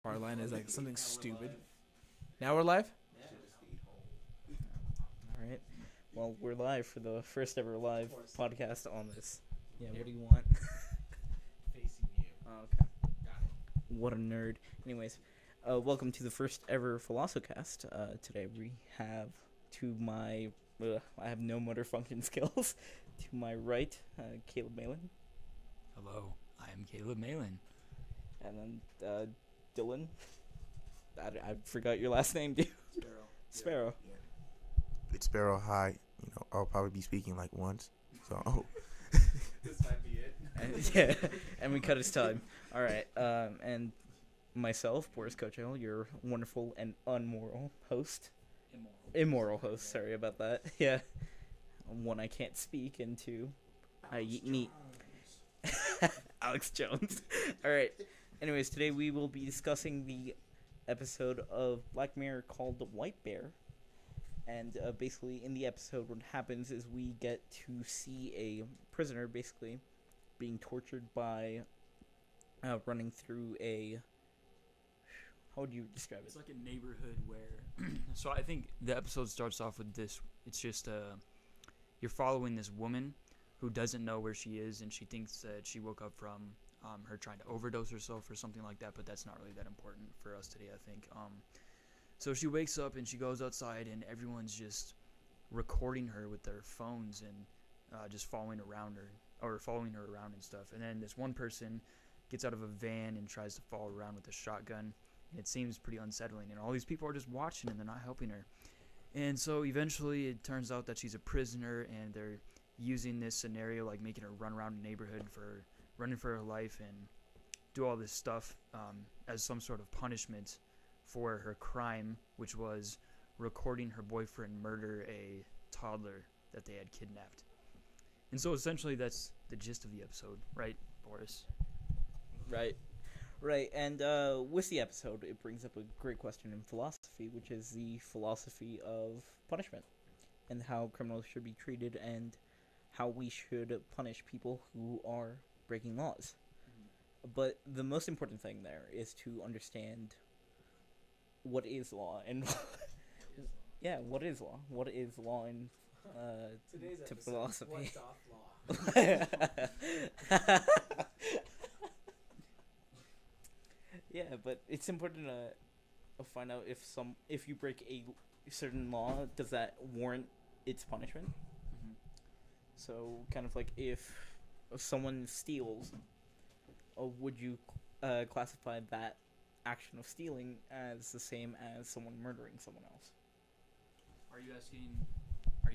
Our line is like something stupid. Now we're live? Alright. Well, we're live for the first ever live podcast on this. Yeah, what do you want? Facing you. Oh, okay. Got it. What a nerd. Anyways, welcome to the first ever Philosocast. Today we have to my... I have no motor function skills. To my right, Caleb Malin. Hello, I am Caleb Malin. And then Dylan. I forgot your last name, dude. Sparrow. Yeah. It's Sparrow. Hi. You know, I'll probably be speaking like once. So, This might be it. And, yeah, and we cut his time. All right, and myself, Boris Kochel, your wonderful and unmoral host. Immoral host, sorry about that. Yeah. One, I can't speak, and two, I eat meat. Alex Jones. All right. Anyways, today we will be discussing the episode of Black Mirror called The White Bear. And basically, in the episode, what happens is we get to see a prisoner, basically, being tortured by running through a... How would you describe it? It's like a neighborhood where... So I think the episode starts off with this. It's just, you're following this woman who doesn't know where she is, and she thinks that she woke up from her trying to overdose herself or something like that, but that's not really that important for us today, I think. So she wakes up and she goes outside, and everyone's just recording her with their phones and just following around her, or following her around and stuff. And then this one person gets out of a van and tries to follow around with a shotgun, and it seems pretty unsettling. And all these people are just watching, and they're not helping her. And so eventually it turns out that she's a prisoner, and they're using this scenario, like making her run around the neighborhood for running for her life and do all this stuff as some sort of punishment for her crime, which was recording her boyfriend murder a toddler that they had kidnapped. And so essentially that's the gist of the episode, right, Boris? Right, and with the episode, it brings up a great question in philosophy, which is the philosophy of punishment, and how criminals should be treated, and how we should punish people who are breaking laws. Mm-hmm. But the most important thing there is to understand what is law, and yeah, what is law? What is law in Today's to episode, philosophy? What's off law? Yeah, but it's important to find out if you break a certain law, does that warrant its punishment? Mm-hmm. So, kind of like if someone steals, would you classify that action of stealing as the same as someone murdering someone else? Are you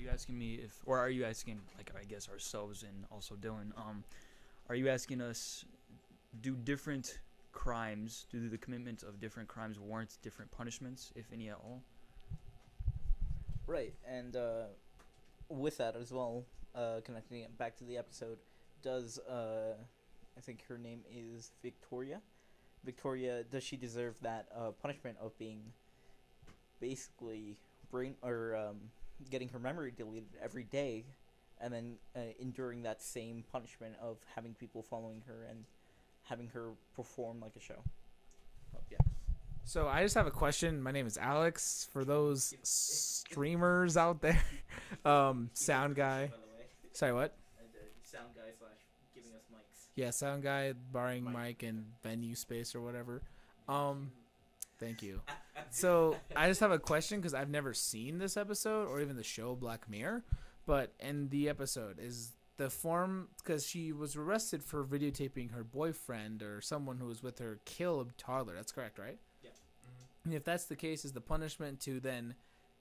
asking me if, or are you asking, like, I guess ourselves and also Dylan, are you asking us, do different crimes, do the commitment of different crimes warrant different punishments, if any at all? Right, and with that as well, connecting it back to the episode, does, I think her name is Victoria, does she deserve that punishment of being basically getting her memory deleted every day, and then enduring that same punishment of having people following her and having her perform like a show? Oh, yeah. So I just have a question. My name is Alex. For those streamers out there, sound guy. Sorry, what? Sound guy / giving us mics. Yeah, sound guy, borrowing mic and venue space or whatever. Thank you. So I just have a question because I've never seen this episode or even the show Black Mirror. But in the episode, is the form, because she was arrested for videotaping her boyfriend or someone who was with her kill a toddler. That's correct, right? Yeah. Mm-hmm. And if that's the case, is the punishment to then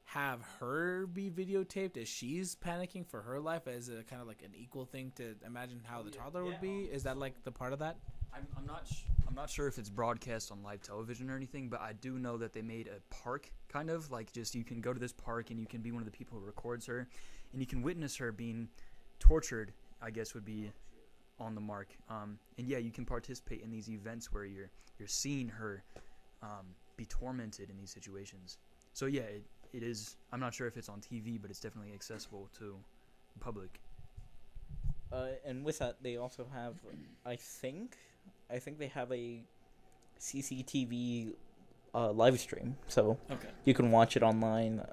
have her be videotaped as she's panicking for her life as a kind of like an equal thing to imagine how the toddler would be? Is that like the part of that? I'm not sure if it's broadcast on live television or anything, but I do know that they made a park, kind of like, just you can go to this park and you can be one of the people who records her, and you can witness her being tortured, I guess would be on the mark. And yeah, you can participate in these events where you're seeing her be tormented in these situations. So yeah, it is. I'm not sure if it's on TV, but it's definitely accessible to the public. And with that, they also have, I think they have a CCTV live stream, so Okay. you can watch it online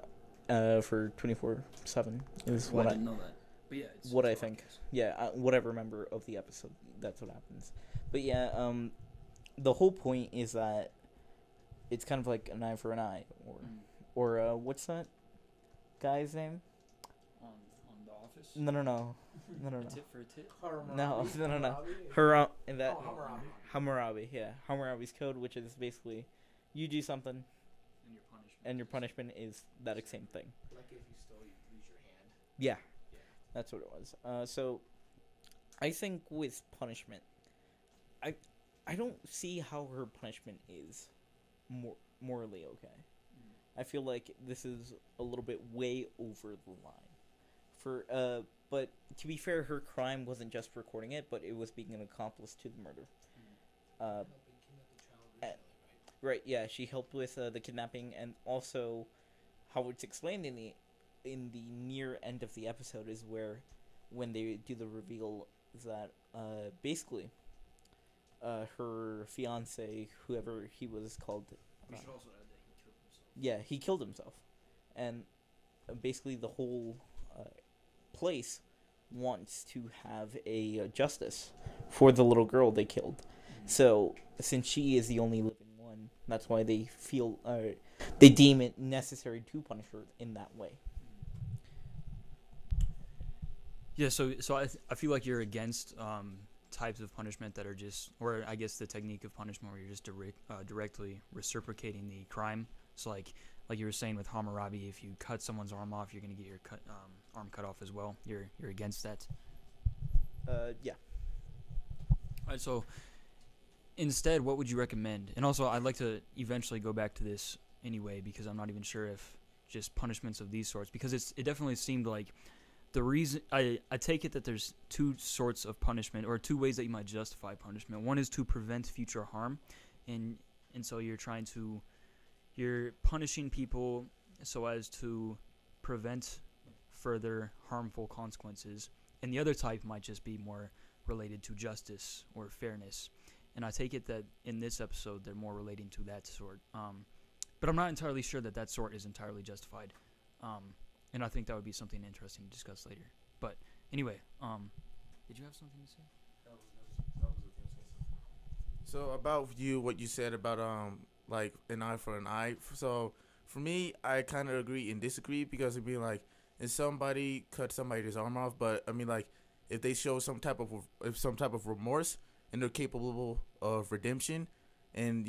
for 24/7. Is Well, what I I didn't know that. But yeah, it's what I it's think. broadcast. Yeah, what I remember of the episode. That's what happens. But yeah, the whole point is that it's kind of like an eye for an eye, or what's that guy's name? On The Office. No. A tit for a tit. No. That Hammurabi. Yeah, Hammurabi's code, which is basically, you do something, And your punishment. and your punishment is that same thing. Like if you stole, you lose your hand. Yeah, that's what it was. So, I think with punishment, I don't see how her punishment is morally okay. I feel like this is a little bit way over the line. But to be fair, her crime wasn't just recording it, but it was being an accomplice to the murder. Right? Yeah, she helped with the kidnapping, and also how it's explained in the near end of the episode is where, when they do the reveal, that basically, her fiance, whoever he was called, We should also add that he killed himself. yeah, he killed himself, and basically the whole place wants to have a justice for the little girl they killed. So since she is the only living one, that's why they feel they deem it necessary to punish her in that way. Yeah, so I feel like you're against types of punishment that are just, or I guess the technique of punishment where you're just directly reciprocating the crime. So like you were saying with Hammurabi, if you cut someone's arm off, you're gonna get your arm cut off as well. You're against that. Yeah. All right, so instead, what would you recommend? And also, I'd like to eventually go back to this anyway, because I'm not even sure if just punishments of these sorts, because it definitely seemed like the reason I take it that there's two sorts of punishment, or two ways that you might justify punishment. One is to prevent future harm, and so you're punishing people so as to prevent further harmful consequences. And the other type might just be more related to justice or fairness. And I take it that in this episode they're more relating to that sort. But I'm not entirely sure that sort is entirely justified. And I think that would be something interesting to discuss later. But anyway, did you have something to say? So about what you said about like an eye for an eye. So for me, I kind of agree and disagree, because it'd be like, if somebody cut somebody's arm off, but I mean, like, if they show some type of remorse and they're capable of redemption, and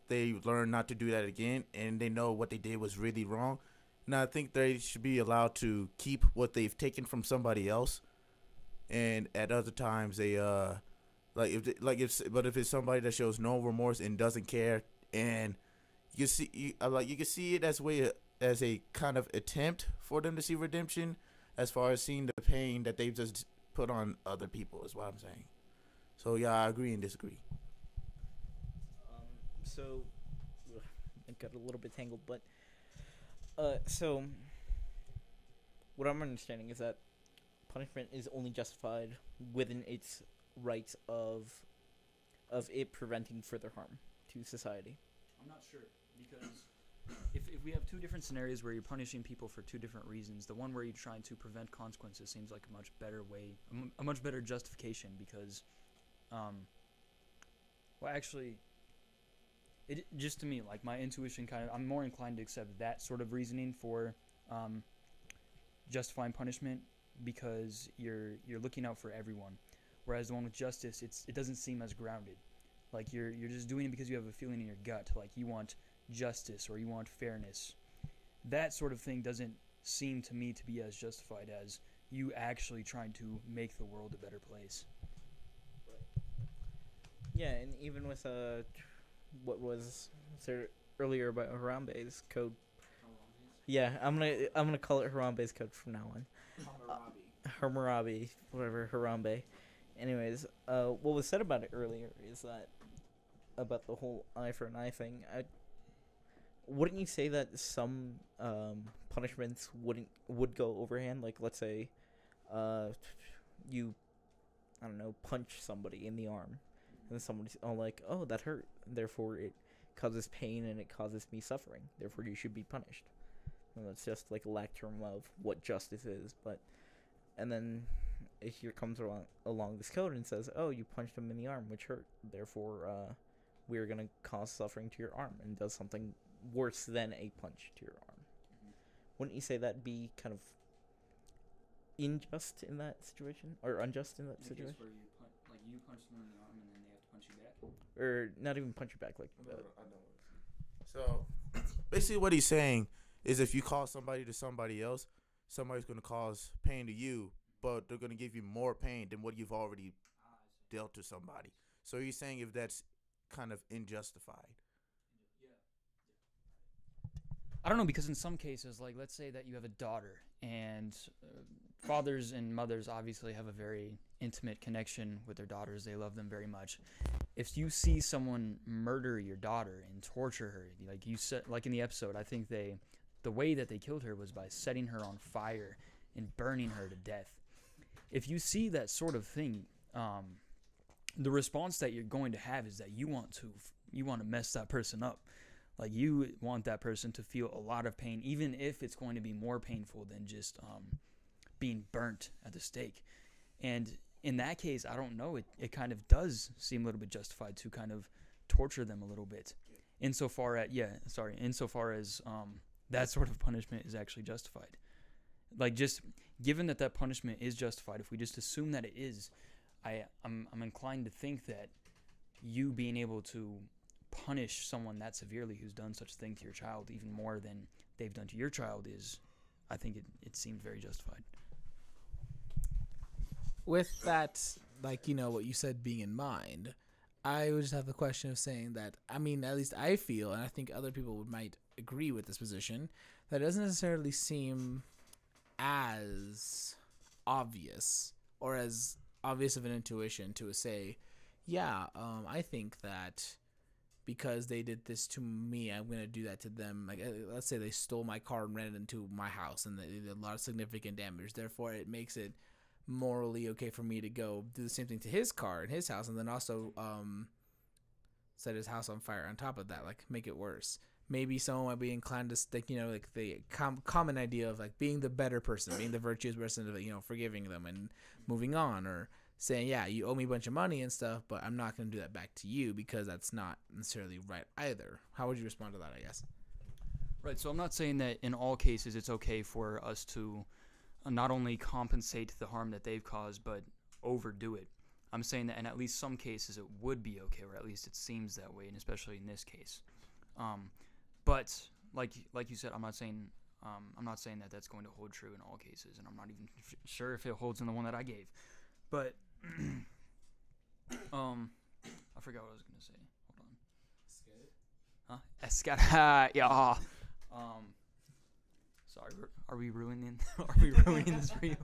they learn not to do that again, and they know what they did was really wrong, now I think they should be allowed to keep what they've taken from somebody else. And at other times they if it's somebody that shows no remorse and doesn't care, and you can see it as a kind of attempt for them to see redemption, as far as seeing the pain that they've just put on other people, is what I'm saying. So yeah, I agree and disagree. So I got a little bit tangled, but so what I'm understanding is that punishment is only justified within its rights of it preventing further harm to society. I'm not sure, because if we have two different scenarios where you're punishing people for two different reasons, the one where you're trying to prevent consequences seems like a much better way, a much better justification, because, well, actually, it just to me, like, my intuition I'm more inclined to accept that sort of reasoning for justifying punishment, because you're looking out for everyone, whereas the one with justice, it doesn't seem as grounded. Like, you're just doing it because you have a feeling in your gut, like you want justice or you want fairness. That sort of thing doesn't seem to me to be as justified as you actually trying to make the world a better place. Yeah, and even with what was said earlier about Harambe's code. Yeah, I'm gonna call it Harambe's code from now on. Hammurabi, whatever, Harambe. Anyways, what was said about it earlier is that about the whole eye for an eye thing. Wouldn't you say that some punishments would go overhand? Like, let's say, you, I don't know, punch somebody in the arm, And somebody's all like, "Oh, that hurt. Therefore, it causes pain and it causes me suffering. Therefore, you should be punished." And that's just like a lectern of what justice is. But and then here comes along this code and says, "Oh, you punched him in the arm, which hurt. Therefore, we're gonna cause suffering to your arm," and does something worse than a punch to your arm. Wouldn't you say that'd be kind of unjust in that situation, or unjust in that situation? Where you punch them in the arm and then they have to punch you back. Or not even punch you back, like. So basically, what he's saying is, if you cause somebody to somebody else, somebody's going to cause pain to you, but they're going to give you more pain than what you've already dealt to somebody. So he's saying if that's kind of unjustified. I don't know, because in some cases, like let's say that you have a daughter, and fathers and mothers obviously have a very intimate connection with their daughters. They love them very much. If you see someone murder your daughter and torture her, like you said, like in the episode, I think the way that they killed her was by setting her on fire and burning her to death. If you see that sort of thing, the response that you're going to have is that you want to mess that person up. Like, you want that person to feel a lot of pain, even if it's going to be more painful than just being burnt at the stake. And in that case, I don't know, it kind of does seem a little bit justified to kind of torture them a little bit. Insofar as that sort of punishment is actually justified. Like, just given that punishment is justified, if we just assume that it is, I'm inclined to think that you being able to punish someone that severely who's done such a thing to your child even more than they've done to your child is, I think it seems very justified. With that, like, what you said being in mind, I would just have the question of saying that, I mean, at least I feel, and I think other people might agree with this position, that it doesn't necessarily seem as obvious or as obvious of an intuition to say, yeah, I think that because they did this to me, I'm going to do that to them. Like, let's say they stole my car and ran it into my house and they did a lot of significant damage. Therefore, it makes it morally okay for me to go do the same thing to his car and his house, and then also set his house on fire on top of that, like make it worse. Maybe someone might be inclined to stick, like the common idea of like being the better person, being the virtuous person, of forgiving them and moving on, or saying, yeah, you owe me a bunch of money and stuff, but I'm not going to do that back to you because that's not necessarily right either. How would you respond to that, I guess? Right, so I'm not saying that in all cases it's okay for us to not only compensate the harm that they've caused, but overdo it. I'm saying that in at least some cases it would be okay, or at least it seems that way, and especially in this case. But like you said, I'm not saying that that's going to hold true in all cases, and I'm not even sure if it holds in the one that I gave. But I forgot what I was gonna say. Hold on. Escat. Yeah. Sorry. Are we ruining this for you?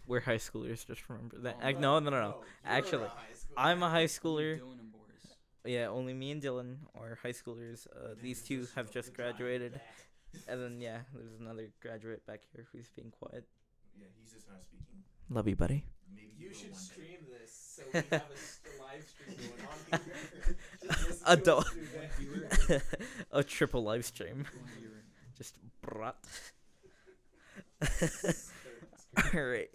We're high schoolers. Just remember that. No. Actually, I'm a high schooler. Dylan and Boris. Yeah, only me and Dylan are high schoolers. These two have just graduated, and then there's another graduate back here who's being quiet. Yeah, he's just not speaking. Love you, buddy. Maybe You will should one day. stream this so we have a live stream going on here. Just listen to Adult. us do that. A triple live stream. Just brat. Alright.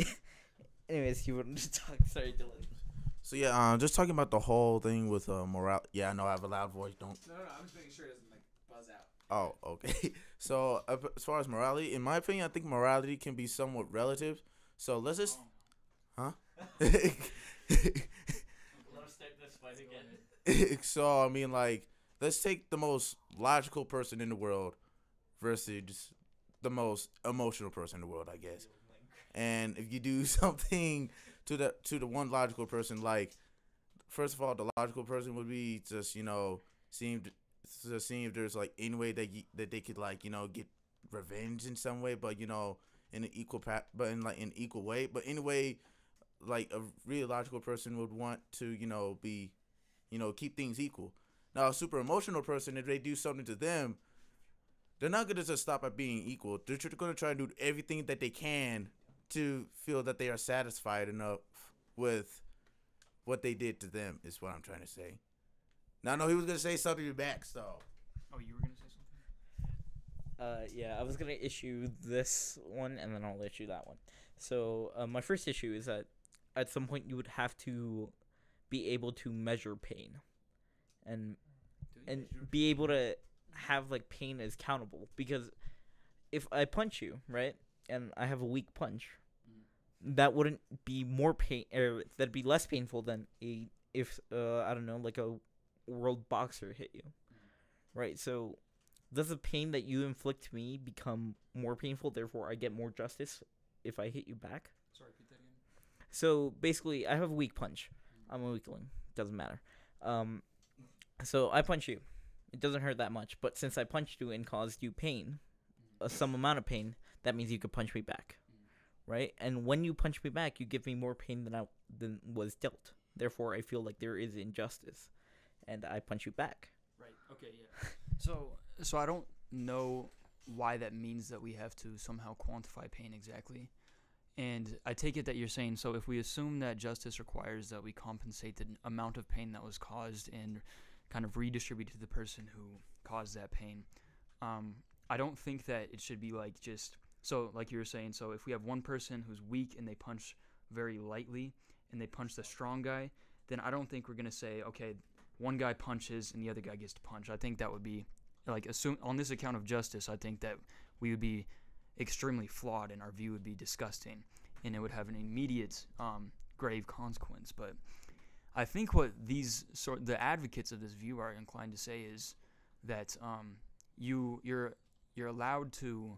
Anyways, you wanted to talk. Sorry, Dylan. So yeah, just talking about the whole thing with morale. Yeah, I know I have a loud voice. Don't. No, I'm just making sure it doesn't buzz out. Oh, okay. So as far as morality, in my opinion, I think morality can be somewhat relative. So let's just, huh? So I mean, like, let's take the most logical person in the world versus the most emotional person in the world, I guess. And if you do something to the one logical person, like, first of all, the logical person would be just seeing if there's like any way that they could get revenge in some way, but in an equal in equal way. But anyway, like a really logical person would want to be keep things equal. Now a super emotional person, if they do something to them, they're not gonna just stop at being equal. They're gonna try to do everything that they can to feel that they are satisfied enough with what they did to them is what I'm trying to say. Now, no, he was gonna say something back. So Oh, you were gonna say something? Yeah, I was gonna issue this one and then I'll issue that one. So my first issue is that at some point you would have to be able to measure pain, and be able to have like pain as countable. Because if I punch you, right, and I have a weak punch, that wouldn't be more pain, or that'd be less painful than if I don't know, like a world boxer hit you, right? So does the pain that you inflict me become more painful? Therefore, I get more justice if I hit you back. Sorry, repeat that again. So basically, I have a weak punch. I'm a weakling. Doesn't matter. So I punch you. It doesn't hurt that much, but since I punched you and caused you pain, some amount of pain, that means you could punch me back, right? And when you punch me back, you give me more pain than was dealt. Therefore, I feel like there is injustice, and I punch you back. Right. Okay. Yeah. So I don't know why that means that we have to somehow quantify pain exactly. And I take it that you're saying, so if we assume that justice requires that we compensate the amount of pain that was caused and kind of redistribute to the person who caused that pain, I don't think that it should be like just, so like you were saying, so if we have one person who's weak and they punch very lightly and they punch the strong guy, then I don't think we're going to say, okay, one guy punches and the other guy gets to punch. I think that would be, like, assume on this account of justice, I think that we would be extremely flawed and our view would be disgusting and it would have an immediate grave consequence. But I think what the advocates of this view are inclined to say is that you're allowed to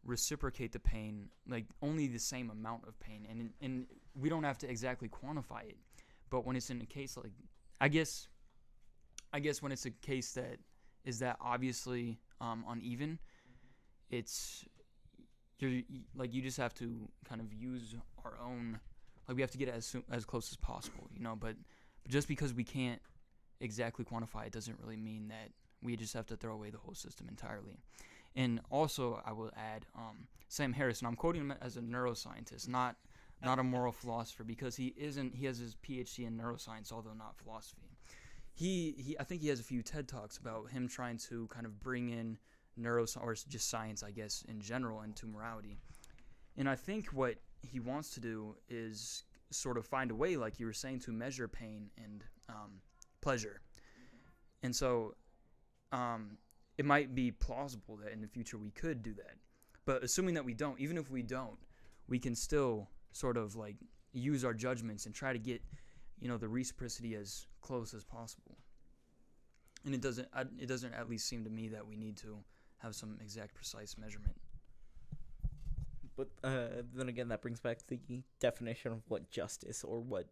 reciprocate the pain, like only the same amount of pain, and we don't have to exactly quantify it. But when it's in a case like, I guess when it's a case that is that obviously uneven, it's you just have to kind of use our own, like we have to get as close as possible, but just because we can't exactly quantify it doesn't really mean that we just have to throw away the whole system entirely. And also I will add Sam Harrison, I'm quoting him as a neuroscientist, not a moral philosopher, because he has his PhD in neuroscience, although not philosophy. I think he has a few TED Talks about him trying to kind of bring in neuroscience, or just science, I guess, in general, into morality. And I think what he wants to do is sort of find a way, like you were saying, to measure pain and pleasure. And so it might be plausible that in the future we could do that. But assuming that we don't, even if we don't, we can still sort of like use our judgments and try to get, the reciprocity as close as possible. And it doesn't at least seem to me that we need to have some exact precise measurement. But then again, that brings back the definition of what justice or what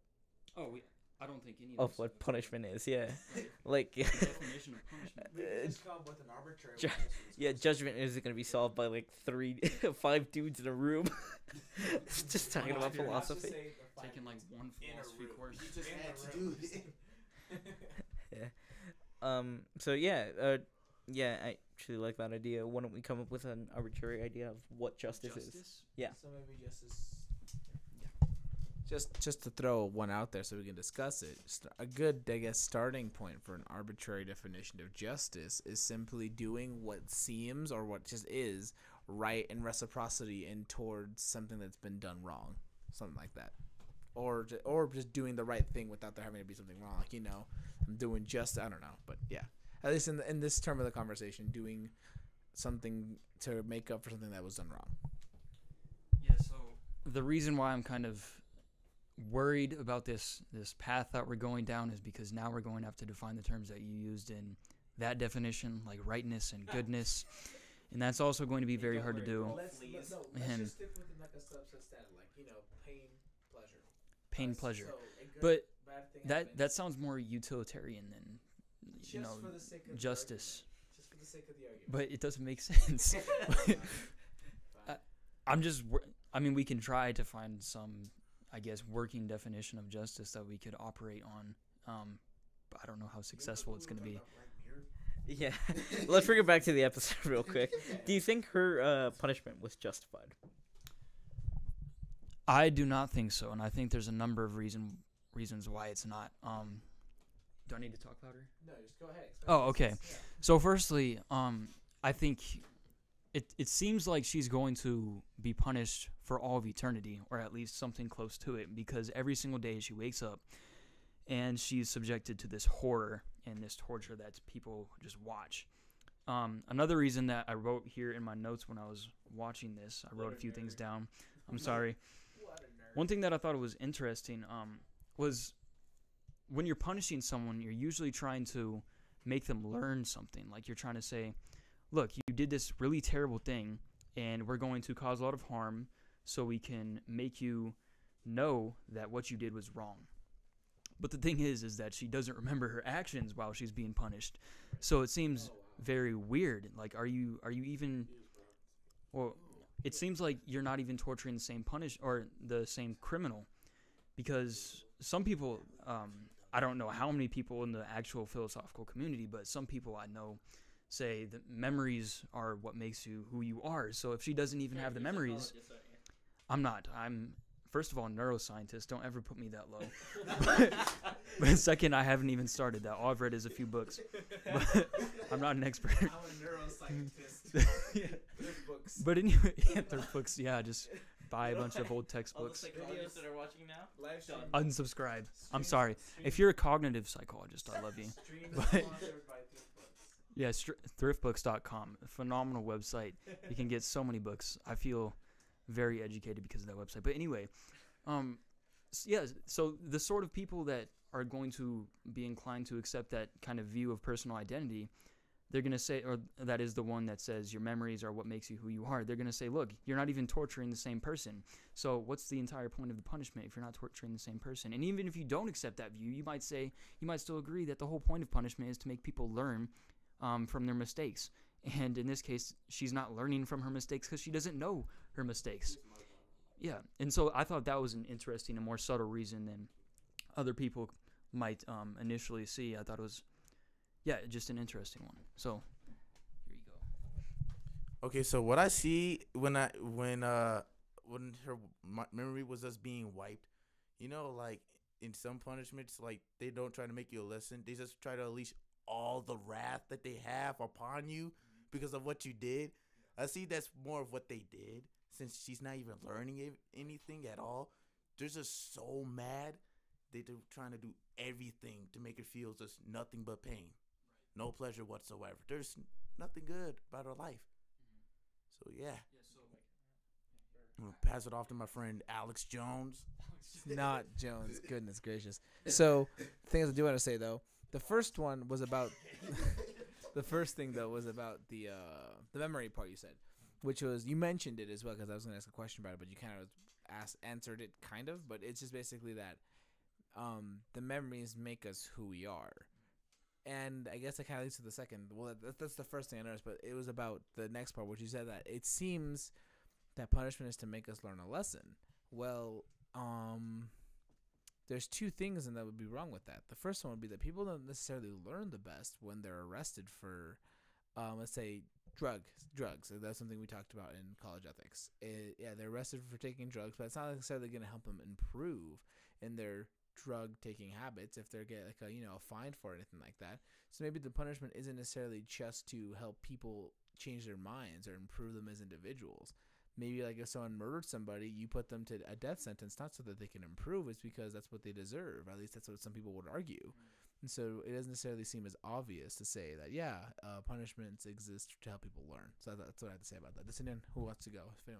I don't think any of what punishment is. Yeah, like the definition of punishment. We can just come up with an arbitrary one. yeah, judgment isn't gonna be solved by like 5 dudes in a room, just talking about philosophy. Taking like one philosophy course. You just had to do it. Yeah. So yeah, I actually like that idea. Why don't we come up with an arbitrary idea of what justice is? Yeah. So maybe justice. Just to throw one out there so we can discuss it. A good, I guess, starting point for an arbitrary definition of justice is simply doing what seems or what just is right in reciprocity and towards something that's been done wrong, something like that, or just doing the right thing without there having to be something wrong. Like, I'm doing I don't know, but yeah, at least in this term of the conversation, doing something to make up for something that was done wrong. Yeah. So the reason why I'm kind of worried about this path that we're going down is because now we're going to have to define the terms that you used in that definition, like rightness and goodness, and that's also going to be very hard to do. Let's just stick with like a subset standard, like pain, pleasure. Pain, pleasure, So a good, but bad thing that happens sounds more utilitarian than just for the sake of the justice. argument. Just for the sake of the argument. But it doesn't make sense. We can try to find some, I guess, working definition of justice that we could operate on. But I don't know how successful it's going to be. Yeah. Let's bring it back to the episode real quick. Do you think her punishment was justified? I do not think so, and I think there's a number of reasons reasons why it's not. Do I need to talk louder? No, just go ahead. Oh, okay. So firstly, I think it seems like she's going to be punished for all of eternity, or at least something close to it, because every single day she wakes up and she's subjected to this horror and this torture that people just watch. Another reason that I wrote here in my notes when I was watching this, I wrote a few things down. I'm sorry. One thing that I thought was interesting was when you're punishing someone, you're usually trying to make them learn something. Like you're trying to say, look, you did this really terrible thing, and we're going to cause a lot of harm so we can make you know that what you did was wrong. But the thing is that she doesn't remember her actions while she's being punished. So it seems very weird. Like, are you even... Well, it seems like you're not even torturing the same or the same criminal. Because some people... I don't know how many people in the actual philosophical community, but some people I know say that memories are what makes you who you are. So if she doesn't even have the memories, I'm not. I'm, first of all, a neuroscientist. Don't ever put me that low. But second, I haven't even started that. All I've read is a few books. But I'm not an expert. I'm a neuroscientist. Yeah. Thrift books. But anyway, thrift books, yeah, just buy a bunch of old textbooks. All the psychologists that are watching now, Live stream. Unsubscribe. I'm sorry. If you're a cognitive psychologist, I love you. Stream But- sponsored by Thrift Books. Yeah, thriftbooks.com. Phenomenal website. You can get so many books. I feel very educated because of that website. But anyway, so the sort of people that are going to be inclined to accept that kind of view of personal identity, they're going to say, or that is the one that says your memories are what makes you who you are. They're going to say, look, you're not even torturing the same person. So what's the entire point of the punishment if you're not torturing the same person? And even if you don't accept that view, you might still agree that the whole point of punishment is to make people learn from their mistakes. And in this case, she's not learning from her mistakes because she doesn't know her mistakes. Yeah, and so I thought that was an interesting and more subtle reason than other people might initially see. I thought it was, just an interesting one. So here you go. Okay, so what I see when her memory was just being wiped, like in some punishments, like they don't try to make you a lesson. They just try to unleash all the wrath that they have upon you because of what you did. I see that's more of what they did, since she's not even learning anything at all. They're just so mad. They're trying to do everything to make her feel just nothing but pain. No pleasure whatsoever. There's nothing good about her life. So, yeah. I'm going to pass it off to my friend Alex Jones. Not Jones. Goodness gracious. So, things I do want to say, though. The first one was about... the first thing, though, was about the memory part you said. Which was... You mentioned it as well, because I was going to ask a question about it, but you kind of answered it, kind of. But it's just basically that the memories make us who we are. And I guess that kind of leads to the second. Well, that's the first thing I noticed, but it was about the next part, which you said that it seems that punishment is to make us learn a lesson. Well, there's two things, and that would be wrong with that. The first one would be that people don't necessarily learn the best when they're arrested for, let's say, drugs. That's something we talked about in college ethics. They're arrested for taking drugs, but it's not necessarily going to help them improve in their drug taking habits if they're getting a fine for it or anything like that. So maybe the punishment isn't necessarily just to help people change their minds or improve them as individuals. Maybe like if someone murdered somebody, you put them to a death sentence not so that they can improve, it's because that's what they deserve. At least that's what some people would argue. And so it doesn't necessarily seem as obvious to say that punishments exist to help people learn. So that's what I have to say about that. Does anyone who wants to go? If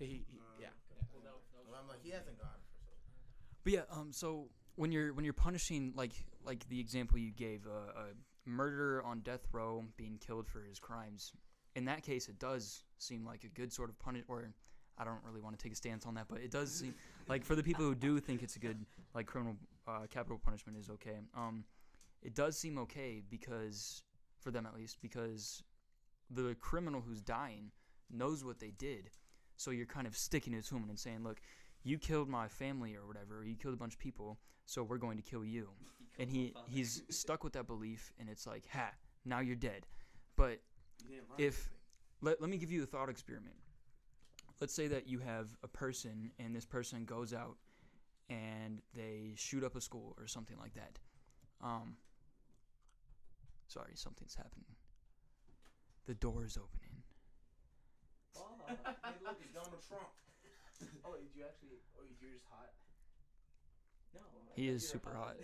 anyone, yeah. Well, I'm like, he hasn't gone. But yeah, so when you're punishing like the example you gave, a murderer on death row being killed for his crimes, in that case it does seem like a good sort of punish. Or I don't really want to take a stance on that, but it does seem like for the people who do think it's a good like criminal capital punishment is okay. It does seem okay because for them at least because the criminal who's dying knows what they did, so you're kind of sticking it to him and saying, look, you killed my family or whatever, or you killed a bunch of people, so we're going to kill you. And he's stuck with that belief, and it's like, now you're dead. But let me give you a thought experiment. Let's say that you have a person, and this person goes out and they shoot up a school or something like that. Sorry, something's happening. The door is opening. Oh, hey, look, it's Donald Trump. Oh, did you actually? Oh, you're just hot. No. He is super hot.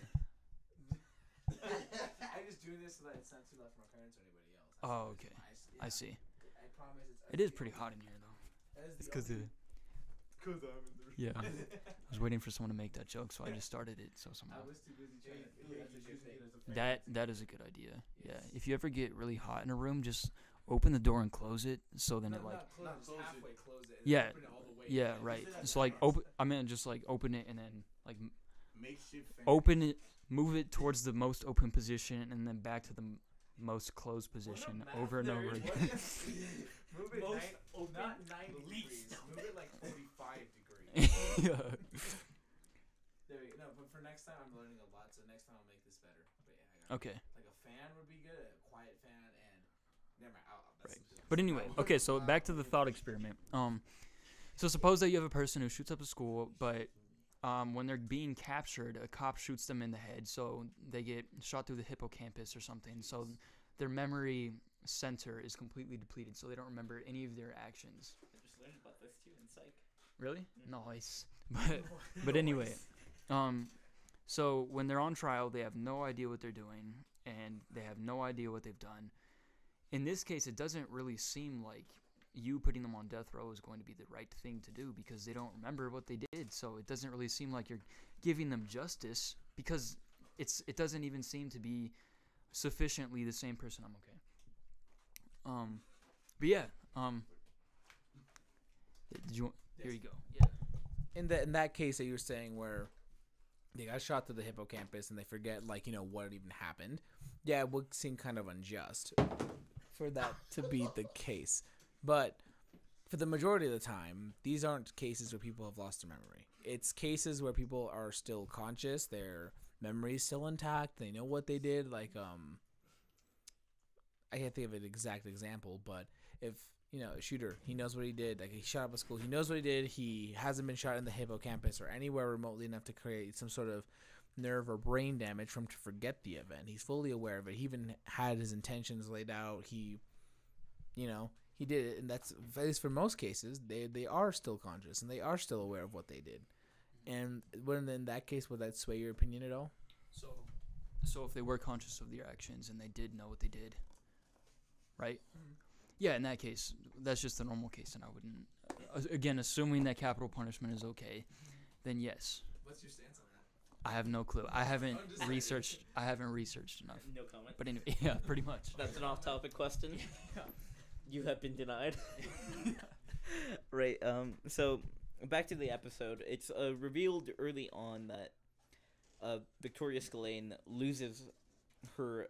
I'm just doing this so that it's not too loud for my parents or anybody else. Oh, okay. I see. I promise It is pretty hot in here, though. It's because I'm in there. yeah. I was waiting for someone to make that joke, so I just started it. So somehow I was too busy trying to figure out the good thing. that is a good idea. Yeah. If you ever get really hot in a room, just open the door and close it, so then it like Not close it, halfway close it. And Yeah. Open it all the way. yeah right. It's like open. I mean, just like open it and then like Makeshift fan. open it, move it towards the most open position, and then back to the most closed position over and over again. Move it Most open, not 90 least. degrees. Move it like 45 degrees. Yeah. There you go. No, but for next time, I'm learning a lot. So next time, I'll make this better. But yeah, I got Okay. like a fan would be good, a quiet fan, and never mind. That's Right. But anyway, okay. So back to the thought experiment. So suppose that you have a person who shoots up a school, but when they're being captured, a cop shoots them in the head, so they get shot through the hippocampus or something. So their memory center is completely depleted, so they don't remember any of their actions. I just learned about this too in psych. Really? Nice. But anyway, so when they're on trial, they have no idea what they're doing, and they have no idea what they've done. In this case, it doesn't really seem like you putting them on death row is going to be the right thing to do because they don't remember what they did. So it doesn't really seem like you're giving them justice because it doesn't even seem to be sufficiently the same person. I'm okay. But yeah. Did you? Here you go. Yeah. In that case that you were saying where they got shot through the hippocampus and they forget what even happened, yeah, it would seem kind of unjust for that to be the case. But for the majority of the time, these aren't cases where people have lost their memory. It's cases where people are still conscious, their memory is still intact, they know what they did. Like I can't think of an exact example, but if a shooter, he knows what he did. Like he shot up a school, he knows what he did. He hasn't been shot in the hippocampus or anywhere remotely enough to create some sort of nerve or brain damage for him to forget the event. He's fully aware of it. He even had his intentions laid out. He did it, and that's at least for most cases. They are still conscious and they are still aware of what they did. And when in that case, would that sway your opinion at all? So if they were conscious of their actions and they did know what they did, right? Yeah, in that case, that's just the normal case, and I wouldn't. Again, assuming that capital punishment is okay, then yes. What's your stance on that? I have no clue. I haven't researched enough. No comment. But anyway, yeah, pretty much. That's an off-topic question. You have been denied. Right. So back to the episode. It's revealed early on that Victoria Scillane loses her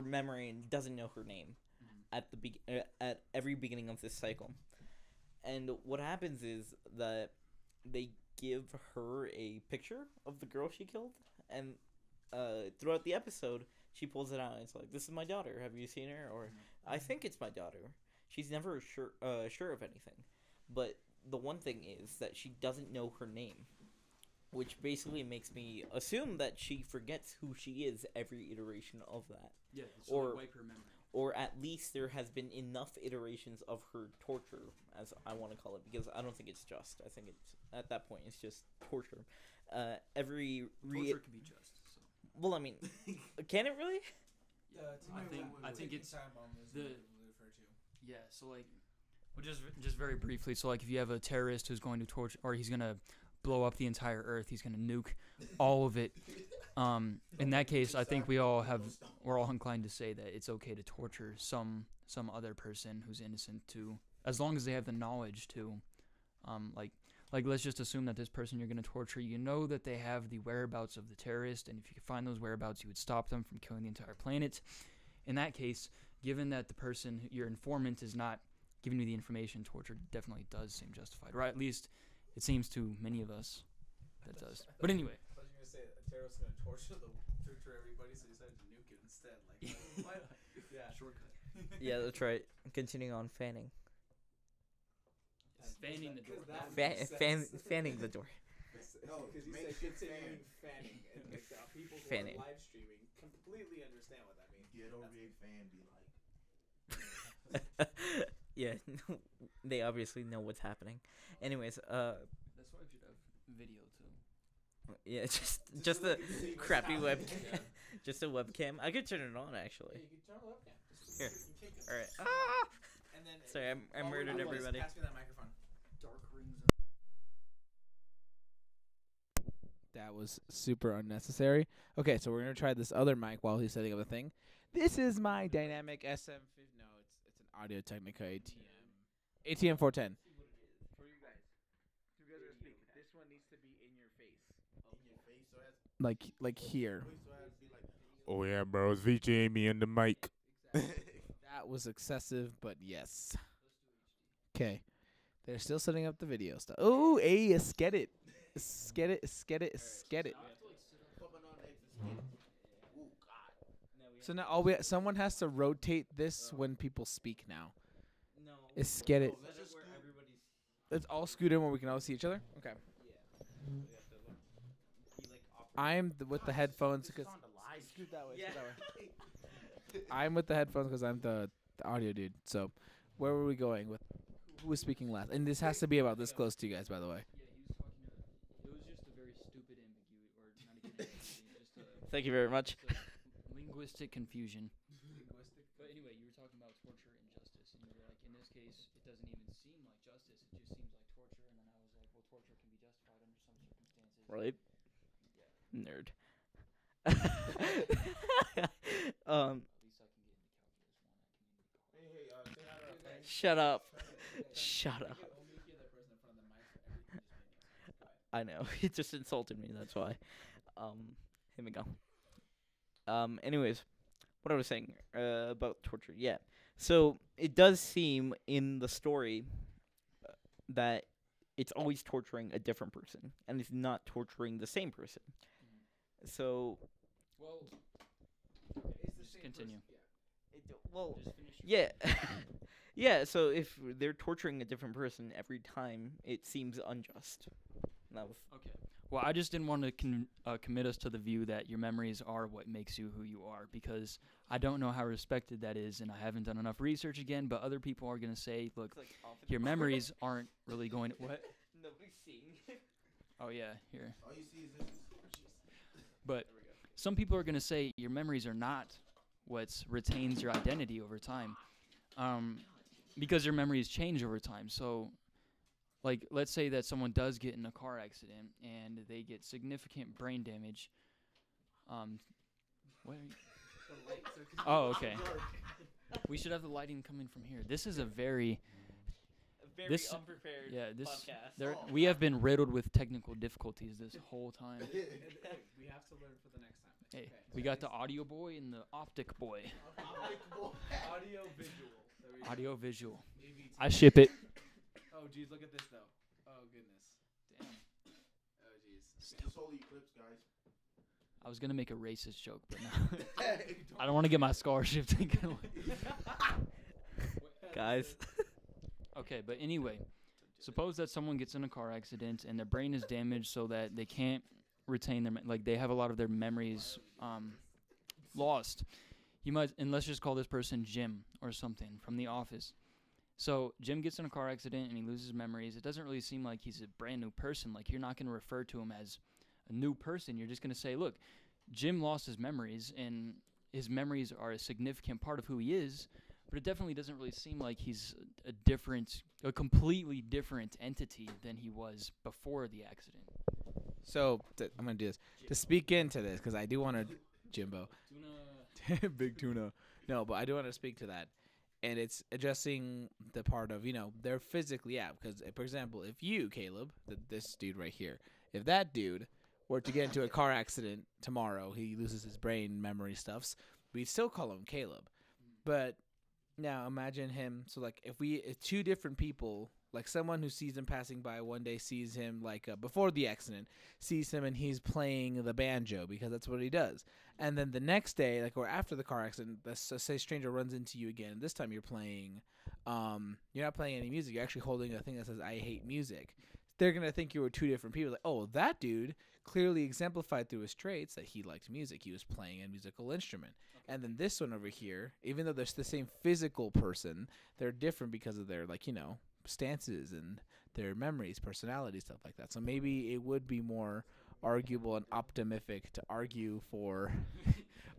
memory and doesn't know her name at every beginning of this cycle. And what happens is that they give her a picture of the girl she killed, and throughout the episode, she pulls it out and it's like, "This is my daughter. Have you seen her?" Or, "I think it's my daughter." She's never sure of anything. But the one thing is that she doesn't know her name, which basically makes me assume that she forgets who she is every iteration of that. Yeah, Or- wipe her memory. Or at least there has been enough iterations of her torture, as I want to call it, because I don't think it's just. I think it's at that point it's just torture. Torture can be just. So. Well, I mean, can it really? I think it's the. Yeah, so like, well, just very briefly. So like, if you have a terrorist who's going to torture, or he's gonna blow up the entire Earth, he's gonna nuke all of it. In that case, I think we're all inclined to say that it's okay to torture some other person who's innocent too, as long as they have the knowledge to, like let's just assume that this person you're gonna torture, you know that they have the whereabouts of the terrorist, and if you could find those whereabouts, you would stop them from killing the entire planet. In that case, given that the person, your informant, is not giving you the information, torture definitely does seem justified, or at least it seems to many of us that does. But anyway. I thought you were going to say a terrorist going to torture everybody, so he decided to nuke it instead. Like, what? Yeah. Shortcut. Yeah, that's right. Continuing on fanning. Fanning the door. Fanning the door. No, because he Make said shit continuing fan. fanning, and like the people who Fanning. are live streaming completely understand what that means. Ghetto rig fan be like. Yeah, they obviously know what's happening. Anyways, That's why we should have video too. yeah, just so a they can see what's crappy happening. webcam, just a webcam. I could turn it on Yeah, actually. you can turn the webcam. Just Here. freaking kick it. All right. Ah! And then Sorry, I murdered everybody. Pass me that microphone. Dark rings. That was super unnecessary. Okay, so we're gonna try this other mic while he's setting up the thing. This is my dynamic SM. No, it's an Audio Technica ATM 410. For you guys are gonna speak. This one needs to be in your face. In your face, so that's Like here. so that's be like. Oh yeah, bro, it's VJ Amy in the mic. That was excessive, but yes. Okay. They're still setting up the video stuff. Oh, hey, get it. Get it. Ooh, God. So now someone has to rotate this when people speak now. No. It's get it. Let's just where scoot. everybody's. Let's all scoot in where we can all see each other. Okay. Yeah. We have to be like awkward. I'm with the headphones It's because on the live. scoot that way. Yeah. Scoot that way. I'm with the headphones because I'm the audio dude. So, where were we going with? Who was speaking last? And this has to be about this close to you guys, by the way. Yeah, he was talking to. It was just a very stupid ambiguity, or not even ambiguity, just a. Thank you very much. just a linguistic confusion. But anyway, you were talking about torture and justice, and you were like, in this case, it doesn't even seem like justice; it just seems like torture. And then I was like, well, torture can be justified under some circumstances. Right. Yeah. Nerd. At least I can get into calculus one. I can even call. Hey, say hi to our fans. Shut up. Shut up. Only if you're the person in front of the mic for everything. Just make it. I know. He just insulted me. That's why. Here we go. Anyways, what I was saying about torture. Yeah. So it does seem in the story that it's always torturing a different person, and it's not torturing the same person. So, Well, It's the just same continue. person, well, Just finish your yeah, yeah. So if they're torturing a different person every time, it seems unjust. That was Okay. Well, I just didn't want to commit us to the view that your memories are what makes you who you are, because I don't know how respected that is, and I haven't done enough research again, but other people are going to say, look, your memories aren't really going to... What? Nobody's seeing. Oh, yeah, here. All you see is this. But some people are going to say your memories are not what retains your identity over time, because your memories change over time. So... like, let's say that someone does get in a car accident and they get significant brain damage. What are you? Oh, okay. We should have the lighting coming from here. This is a very, Very This- unprepared yeah, this, podcast. we have been riddled with technical difficulties this whole time. We have to learn for the next time. Hey, we got the audio boy and the optic boy. Audio visual. There we go. Audio visual. AVT. I ship it. Oh, geez, look at this, though. Oh, goodness. Damn. Oh, jeez. It's solar eclipse, guys. I was going to make a racist joke, but no. I don't want to get my scholarship taken away. Guys. Okay, but anyway, suppose that someone gets in a car accident and their brain is damaged so that they can't retain their like they have a lot of their memories lost. You might, and let's just call this person Jim or something from The Office. So Jim gets in a car accident and he loses memories. It doesn't really seem like he's a brand new person. Like, you're not going to refer to him as a new person. You're just going to say, look, Jim lost his memories, and his memories are a significant part of who he is. But it definitely doesn't really seem like he's a completely different entity than he was before the accident. So I'm gonna do this to speak into this because I do want to, Jimbo, big tuna. No, but I do want to speak to that, and it's addressing the part of they're physically out. Because for example, if you, Caleb, this dude right here, if that dude were to get into a car accident tomorrow, he loses his brain memory stuffs, we'd still call him Caleb. But now imagine him. So like if two different people, like someone who sees him passing by one day sees him like before the accident, sees him and he's playing the banjo because that's what he does. And then the next day, like or after the car accident, let's say a stranger runs into you again. This time you're playing, you're not playing any music. You're actually holding a thing that says "I hate music." they're gonna think you were two different people. Like, oh, that dude clearly exemplified through his traits that he liked music. He was playing a musical instrument. And then this one over here, even though they're the same physical person, they're different because of their, like, stances and their memories, personality, stuff like that. So maybe it would be more arguable and optimistic to argue for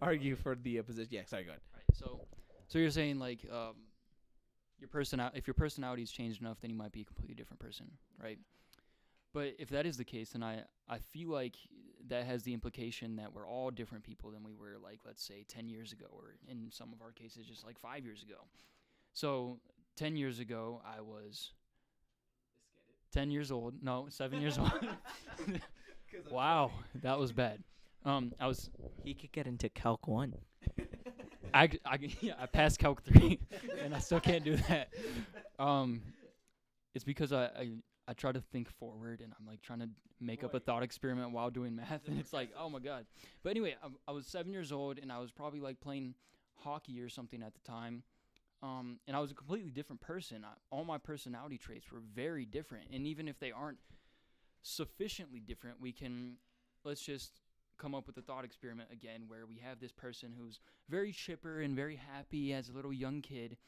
the opposition. Yeah, sorry, go ahead. Right. So you're saying like if your personality's changed enough, then you might be a completely different person, right? But if that is the case, then I feel like that has the implication that we're all different people than we were, like, let's say 10 years ago, or in some of our cases just like 5 years ago. So 10 years ago I was 10 years old. No, 7 years old. Wow, that was bad. He could get into Calc 1. I passed Calc 3, and I still can't do that. It's because I try to think forward, and I'm like trying to make up a thought experiment while doing math, and it's like, oh my god. But anyway, I was 7 years old, and I was probably like playing hockey or something at the time, and I was a completely different person. All my personality traits were very different, and even if they aren't sufficiently different, let's just come up with a thought experiment again where we have this person who's very chipper and very happy as a little young kid,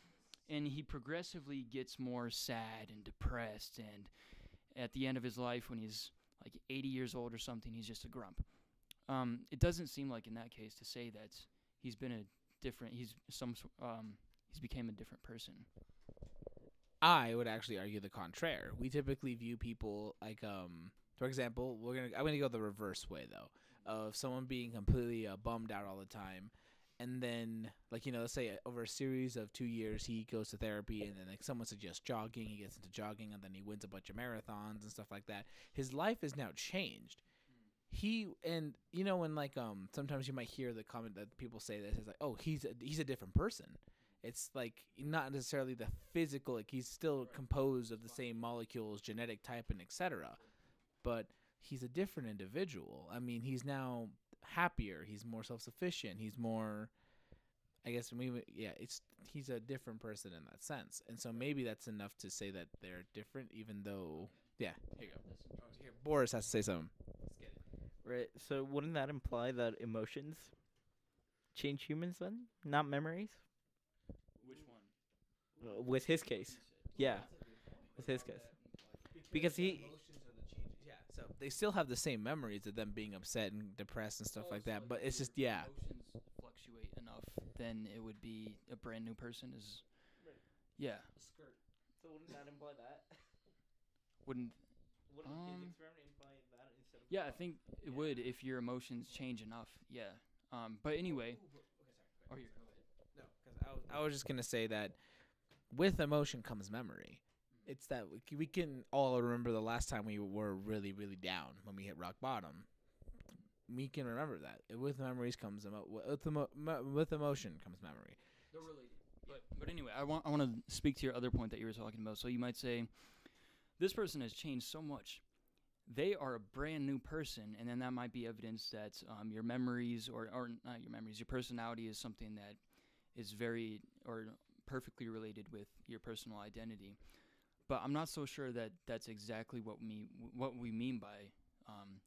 and he progressively gets more sad and depressed, and at the end of his life when he's like 80 years old or something, he's just a grump. It doesn't seem like in that case to say that he's became a different person. I would actually argue the contraire. We typically view people like, for example, I'm gonna go the reverse way though, of someone being completely bummed out all the time, and then like let's say over a series of 2 years he goes to therapy, and then like someone suggests jogging, he gets into jogging, and then he wins a bunch of marathons and stuff like that. His life is now changed. When like sometimes you might hear the comment that people say this is like, oh, he's a different person. It's like not necessarily the physical, like he's still composed of the same molecules, genetic type, and etc. But he's a different individual. I mean, he's now happier. He's more self-sufficient. He's more, I guess, he's a different person in that sense. And so maybe that's enough to say that they're different, even though, yeah, here you go. Here, Boris has to say something. Let's get it. Right. So wouldn't that imply that emotions change humans then, not memories? Which one? With his case. Yeah. With his case. Because he... So they still have the same memories of them being upset and depressed and stuff like that, but it's just, yeah. Emotions fluctuate enough, then it would be a brand new person yeah. So wouldn't that imply that? Wouldn't his experiment imply that instead of... Yeah, I think it would if your emotions change enough, yeah. But anyway... Go ahead. No, because I was just going to say that with emotion comes memory. It's that we can all remember the last time we were really, really down when we hit rock bottom. We can remember that. With memories comes with emotion comes memory. They're related. But anyway, I want to speak to your other point that you were talking about. So you might say, this person has changed so much. They are a brand new person, and then that might be evidence that your memories or not your memories, your personality is something that is very or perfectly related with your personal identity. But I'm not so sure that that's exactly what we mean by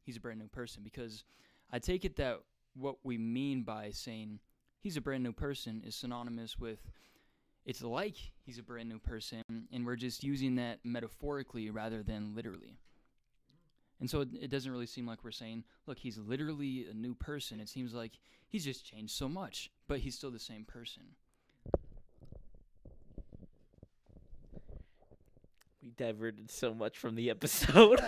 he's a brand new person, because I take it that what we mean by saying he's a brand new person is synonymous with it's like he's a brand new person, and we're just using that metaphorically rather than literally. And so it doesn't really seem like we're saying, look, he's literally a new person. It seems like he's just changed so much, but he's still the same person. We diverted so much from the episode.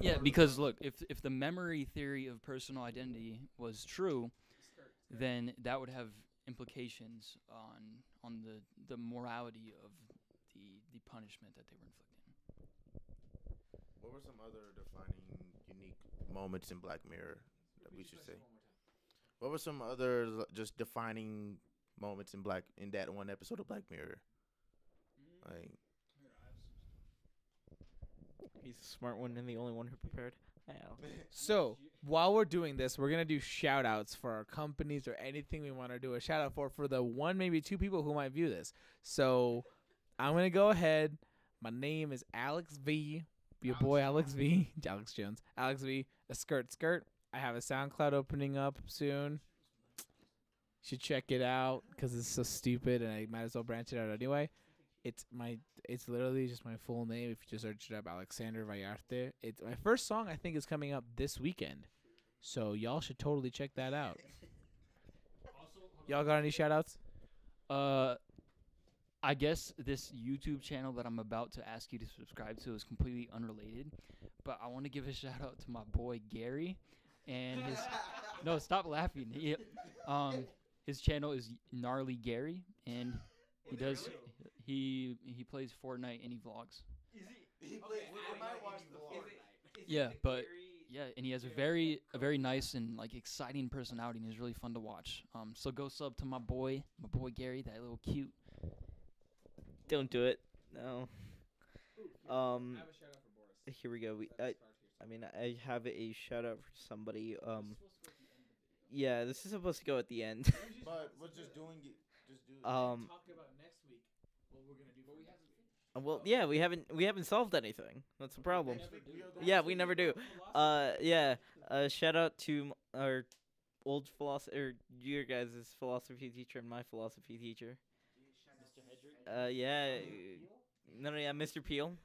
Yeah, because look, if the memory theory of personal identity was true, then that would have implications on the morality of the punishment that they were inflicting. What were some other defining unique moments in Black Mirror that we should say? What were some other just defining moments in that one episode of Black Mirror? Like, he's a smart one and the only one who prepared. So while we're doing this, we're gonna do shout outs for our companies or anything we want to do a shout out for the one, maybe two people who might view this. So I'm gonna go ahead. My name is Alex V. Your boy Alex V. Alex Jones. Alex V. A skirt. I have a SoundCloud opening up soon. Should check it out because it's so stupid, and I might as well branch it out anyway. It's literally just my full name. If you just search it up, Alexander Vallarte. It's my first song. I think is coming up this weekend, so y'all should totally check that out. Y'all got any shout outs? I guess this YouTube channel that I'm about to ask you to subscribe to is completely unrelated, but I want to give a shout out to my boy Gary, and his no, stop laughing. His channel is Gnarly Gary, and he plays Fortnite and he vlogs. He plays. I might watch the Fortnite. Yeah, but yeah, and he has a very nice and like exciting personality, and he's really fun to watch. So go sub to my boy Gary, that little cute. Don't do it. No. I have a shout out for Boris. Here we go. I have a shout out for somebody. Yeah, this is supposed to go at the end. But we're just doing it. Just do it. Talk about next week what we're gonna do. But we haven't finished. Well, yeah, we haven't solved anything. That's the problem. Yeah, we never do. Shout out to our old your guys' philosophy teacher and my philosophy teacher. Yeah. Mr. Peel.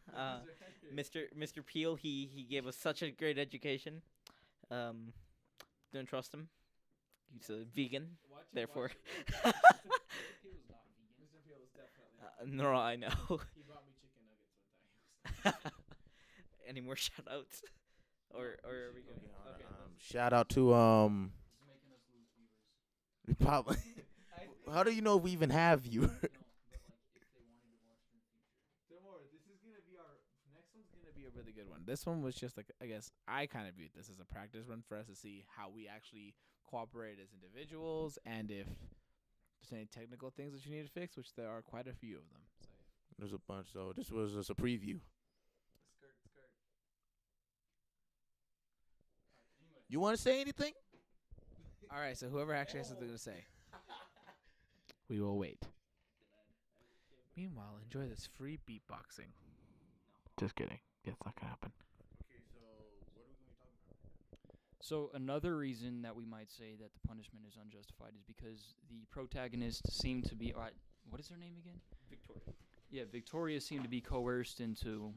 Mr. Peel, he gave us such a great education. Don't trust him. He's a vegan, therefore. Mr. Peel was definitely. No, I know. He brought me chicken nuggets one time. Any more shout outs? Or are we going? Okay. Shout out to probably. How do you know we even have viewers? Don't worry, this is gonna be our next one's gonna be a really good one. This one was just like, I guess I kind of viewed this as a practice run for us to see how we actually cooperate as individuals, and if there's any technical things that you need to fix, which there are quite a few of them. So, yeah. There's a bunch, so this was just a preview. Skirt. Anyway. You want to say anything? All right, so whoever actually has something to say, we will wait. Meanwhile, enjoy this free beatboxing. Just kidding. Yeah, it's not gonna happen. Okay, so what are we going to talk about? So another reason that we might say that the punishment is unjustified is because the protagonist seemed to be what is her name again? Victoria. Yeah, Victoria seemed to be coerced into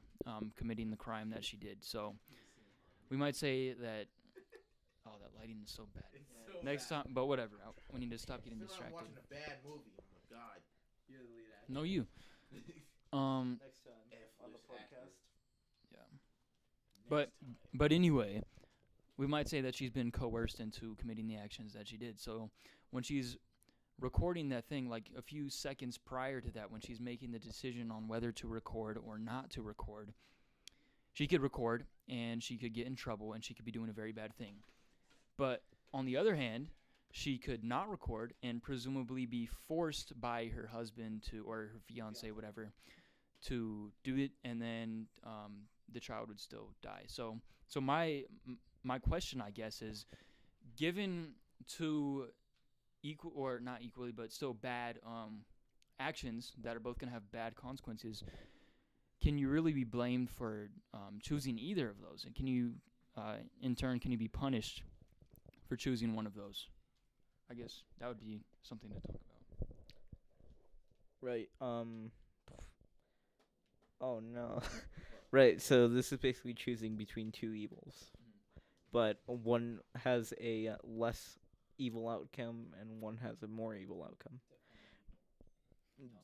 committing the crime that she did. So we might say that. Oh, that lighting is so bad. So Next time, but whatever. We need to stop getting I'm distracted. watching a bad movie. Oh my god. You're the lead actor. No, you. Next time on the podcast. Yeah. But anyway, we might say that she's been coerced into committing the actions that she did. So when she's recording that thing, like a few seconds prior to that, when she's making the decision on whether to record or not to record, she could record and she could get in trouble and she could be doing a very bad thing. But on the other hand, she could not record and presumably be forced by her husband or her fiance, whatever, to do it, and then the child would still die. So my question, I guess, is, given two equal or not equally, but still bad actions that are both going to have bad consequences, can you really be blamed for choosing either of those? And can you, in turn, can you be punished for choosing one of those? I guess that would be something to talk about. Right. Oh no. Right. So this is basically choosing between two evils, but one has a less evil outcome and one has a more evil outcome.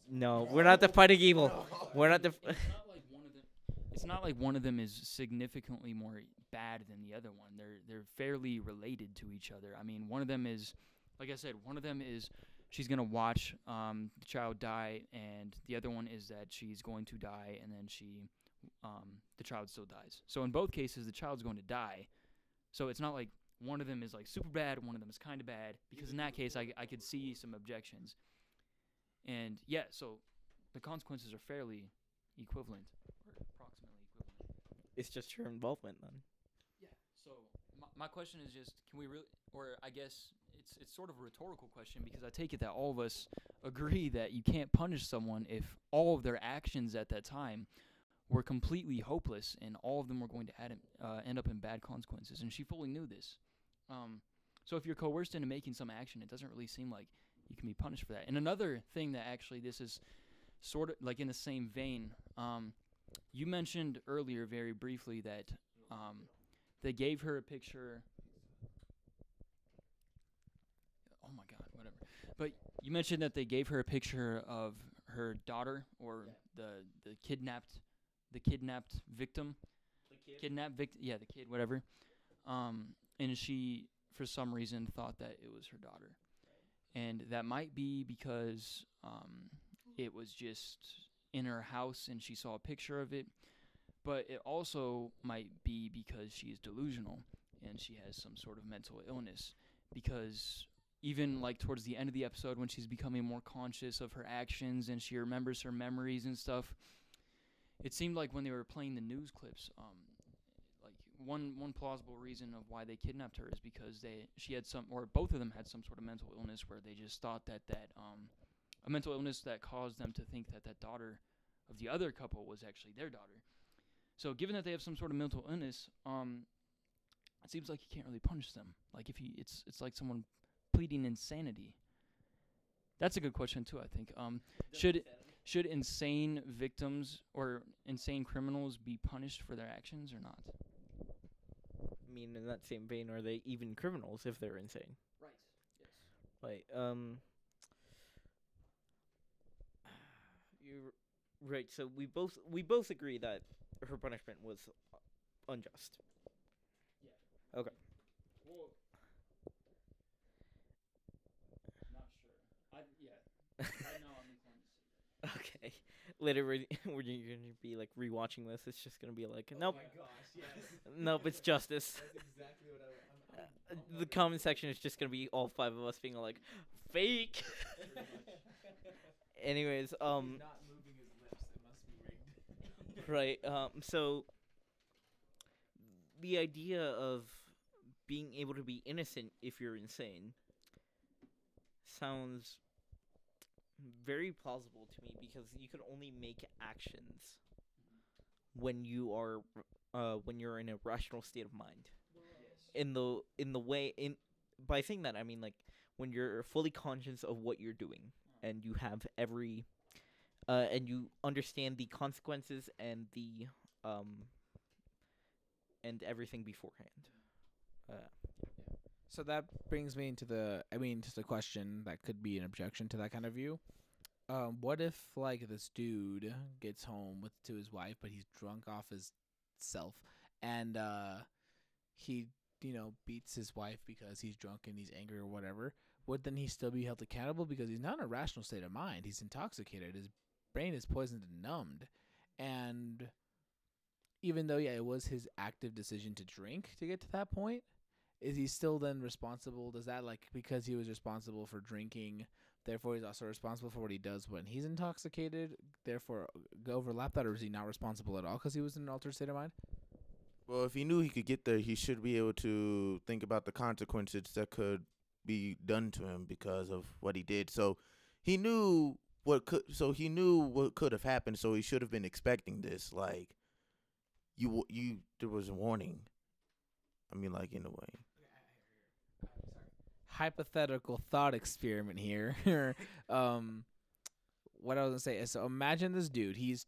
No, we're not defining evil. We're not It's not like one of them is significantly more bad than the other one. They're fairly related to each other. I mean, one of them is, like I said, one of them is she's gonna watch the child die, and the other one is that she's going to die, and then the child still dies. So in both cases, the child's going to die. So it's not like one of them is like super bad, one of them is kind of bad, because in that case, I could see some objections. And yeah, so the consequences are fairly equivalent, or approximately equivalent. It's just her involvement then. Yeah. So my question is just, can we really, or I guess it's sort of a rhetorical question because I take it that all of us agree that you can't punish someone if all of their actions at that time were completely hopeless and all of them were going to end up in bad consequences. And she fully knew this. So if you're coerced into making some action, it doesn't really seem like you can be punished for that. And another thing that actually this is sort of like in the same vein, you mentioned earlier very briefly that they gave her a picture. Oh my God, whatever. But you mentioned that they gave her a picture of her daughter or the kidnapped victim. The kid? Kidnapped victim. Yeah, the kid, whatever. And she, for some reason, thought that it was her daughter. And that might be because it was just in her house and she saw a picture of it. But it also might be because she is delusional and she has some sort of mental illness. Because even like towards the end of the episode when she's becoming more conscious of her actions and she remembers her memories and stuff, it seemed like when they were playing the news clips, like one plausible reason of why they kidnapped her is because she had some, or both of them had some sort of mental illness where they just thought that a mental illness that caused them to think that daughter of the other couple was actually their daughter. So given that they have some sort of mental illness, it seems like you can't really punish them. Like it's like someone pleading insanity. That's a good question too, I think. Should insane victims or insane criminals be punished for their actions or not? I mean, in that same vein, are they even criminals if they're insane? Right. Yes. Like, you're right. So we both agree that her punishment was unjust. Yeah. Okay. Well, not sure. I know I'm inclined to say that. Okay. Later, we're gonna be like rewatching this. It's just gonna be like, nope, Oh my gosh, yes. nope, it's justice. That's exactly what I'm The comment section is just gonna be all five of us being like, fake. pretty much. Anyways, He's not moving his lips. It must be rigged. right. So the idea of being able to be innocent if you're insane sounds very plausible to me because you can only make actions when you are when you're in a rational state of mind. Yes. By saying that I mean like when you're fully conscious of what you're doing and you have every and you understand the consequences and the and everything beforehand. So that brings me into just a question that could be an objection to that kind of view. What if like this dude gets home to his wife, but he's drunk off his self, and he beats his wife because he's drunk and he's angry or whatever? Would then he still be held accountable because he's not in a rational state of mind? He's intoxicated. His brain is poisoned and numbed, and even though it was his active decision to drink to get to that point. Is he still then responsible? Does that, because he was responsible for drinking, therefore he's also responsible for what he does when he's intoxicated, therefore overlap that, or is he not responsible at all because he was in an altered state of mind? Well, if he knew he could get there, he should be able to think about the consequences that could be done to him because of what he did. So he knew what could have happened. So he should have been expecting this. Like there was a warning. I mean, in a way. Hypothetical thought experiment here. What I was gonna say is, so imagine this dude. He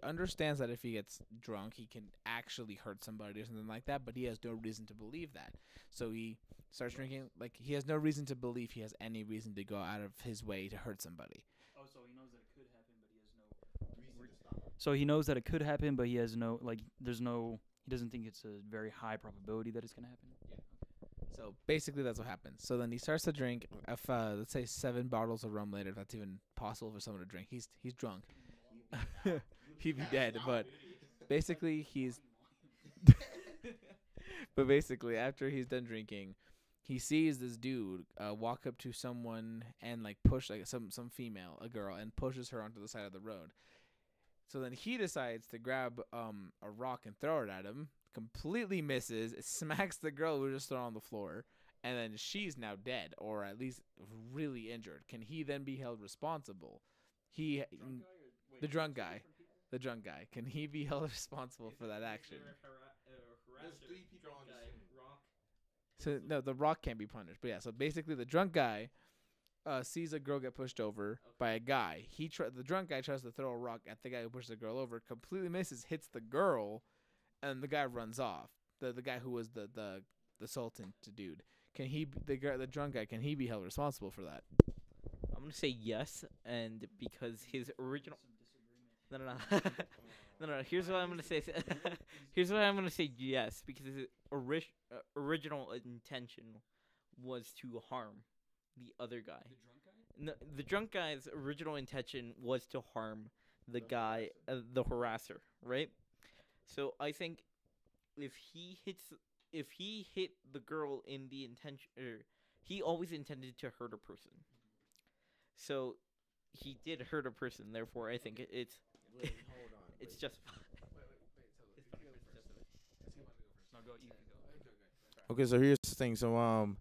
understands that if he gets drunk, he can actually hurt somebody or something like that, but he has no reason to believe that. So he starts drinking. He has no reason to believe he has any reason to go out of his way to hurt somebody. Oh, so he knows that it could happen, but he has no Reason to stop. So he knows that it could happen, but he has no he doesn't think it's a very high probability that it's gonna happen. Yeah. So basically, that's what happens. So then he starts to drink. If let's say 7 bottles of rum later, if that's even possible for someone to drink, he's drunk. He'd be dead. But basically, But basically, after he's done drinking, he sees this dude walk up to someone and push some female, a girl, and pushes her onto the side of the road. So then he decides to grab a rock and throw it at him. Completely misses. It smacks the girl who was just thrown on the floor. and then she's now dead or at least really injured, can he then be held responsible? The drunk guy. The drunk guy. Can he be held responsible for that action? There's 3 people on the scene. So no, the Rock can't be punished. But yeah, so basically the drunk guy sees a girl get pushed over by a guy. The drunk guy tries to throw a rock at the guy who pushed the girl over, completely misses, hits the girl, and the guy runs off. The guy who was the Sultan dude. Can he the drunk guy? Can he be held responsible for that? I'm gonna say yes, and because his original. No. No. Here's what I'm gonna say. Here's what I'm gonna say. Yes, because his original intention was to harm the other guy. The drunk guy? No, the drunk guy's original intention was to harm the guy, the harasser, right? So I think if he hit the girl in the intention, he always intended to hurt a person. So he did hurt a person. Therefore, I think it's. Wait, hold on. It's justified. No, go. You can go. Okay, so here's the thing. So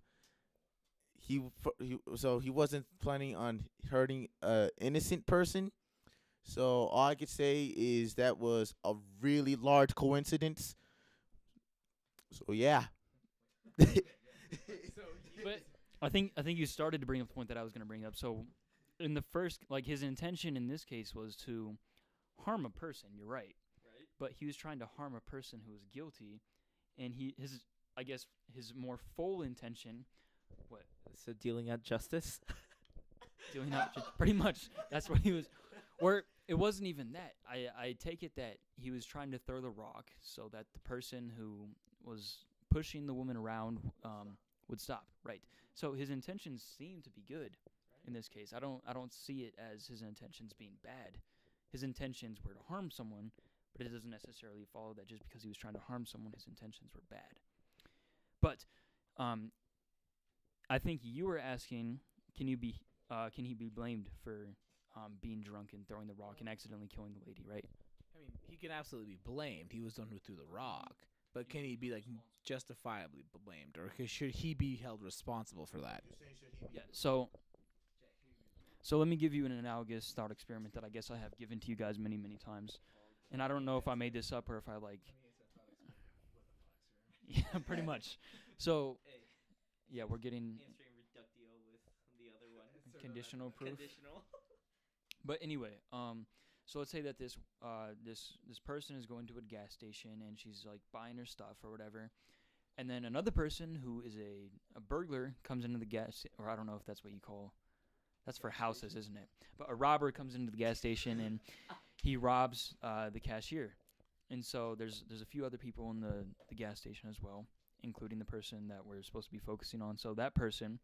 he wasn't planning on hurting a innocent person. So all I could say is that was a really large coincidence. So yeah. But I think you started to bring up the point that I was going to bring up. So in the first, like, his intention in this case was to harm a person. You're right. Right. But he was trying to harm a person who was guilty, and his more full intention, what? So dealing out justice. Doing out pretty much. That's what he was. Or it wasn't even that. I take it that he was trying to throw the rock so that the person who was pushing the woman around would stop. Right. So his intentions seem to be good in this case. I don't see it as his intentions being bad. His intentions were to harm someone, but it doesn't necessarily follow that just because he was trying to harm someone, his intentions were bad. But I think you were asking, can he be blamed for being drunk and throwing the rock and accidentally killing the lady, right? I mean, he can absolutely be blamed. He was the one who threw the rock. But can he be, like, justifiably blamed? Or should he be held responsible for that? Yeah, so let me give you an analogous thought experiment that I guess I have given to you guys many, many times. And I don't know if I made this up or if I, like... Yeah, pretty much. So, yeah, we're getting... Answering reductio with the other one. Conditional proof. Conditional. But anyway, so let's say that this person is going to a gas station and she's like buying her stuff or whatever, and then another person who is a burglar comes into the gas, or I don't know if that's what you call, that's for houses, isn't it? But a robber comes into the gas station and he robs the cashier, and so there's a few other people in the gas station as well, including the person that we're supposed to be focusing on. So that person,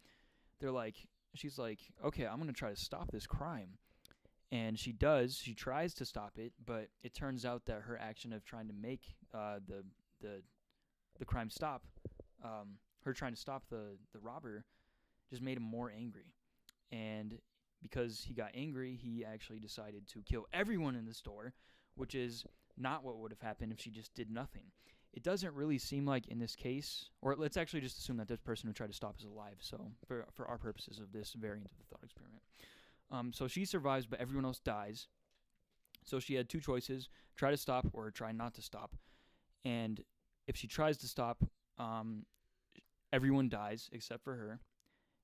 she's like, okay, I'm gonna try to stop this crime. And she tries to stop it, but it turns out that her action of trying to make the crime stop, her trying to stop the robber, just made him more angry. And because he got angry, he actually decided to kill everyone in the store, which is not what would have happened if she just did nothing. It doesn't really seem like in this case, or let's actually just assume that this person who tried to stop is alive, so for our purposes of this variant of the thought experiment. So she survives, but everyone else dies. So she had two choices, try to stop or try not to stop. And if she tries to stop, everyone dies except for her.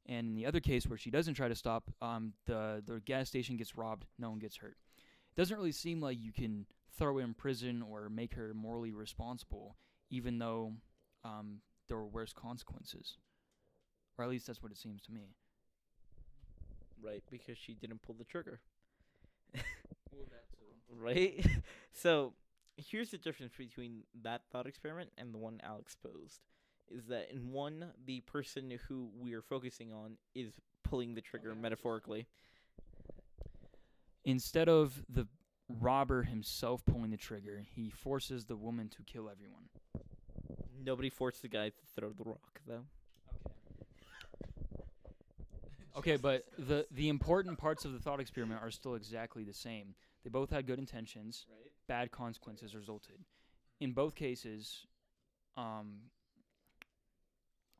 And in the other case where she doesn't try to stop, the gas station gets robbed, no one gets hurt. It doesn't really seem like you can throw her in prison or make her morally responsible, even though there were worse consequences. Or at least that's what it seems to me. Right, because she didn't pull the trigger. Well, that too. Right? So, here's the difference between that thought experiment and the one Alex posed. Is that in one, the person who we are focusing on is pulling the trigger metaphorically. Instead of the robber himself pulling the trigger, he forces the woman to kill everyone. Nobody forced the guy to throw the rock, though. Okay, but the important parts of the thought experiment are still exactly the same. They both had good intentions. Right. Bad consequences resulted. In both cases,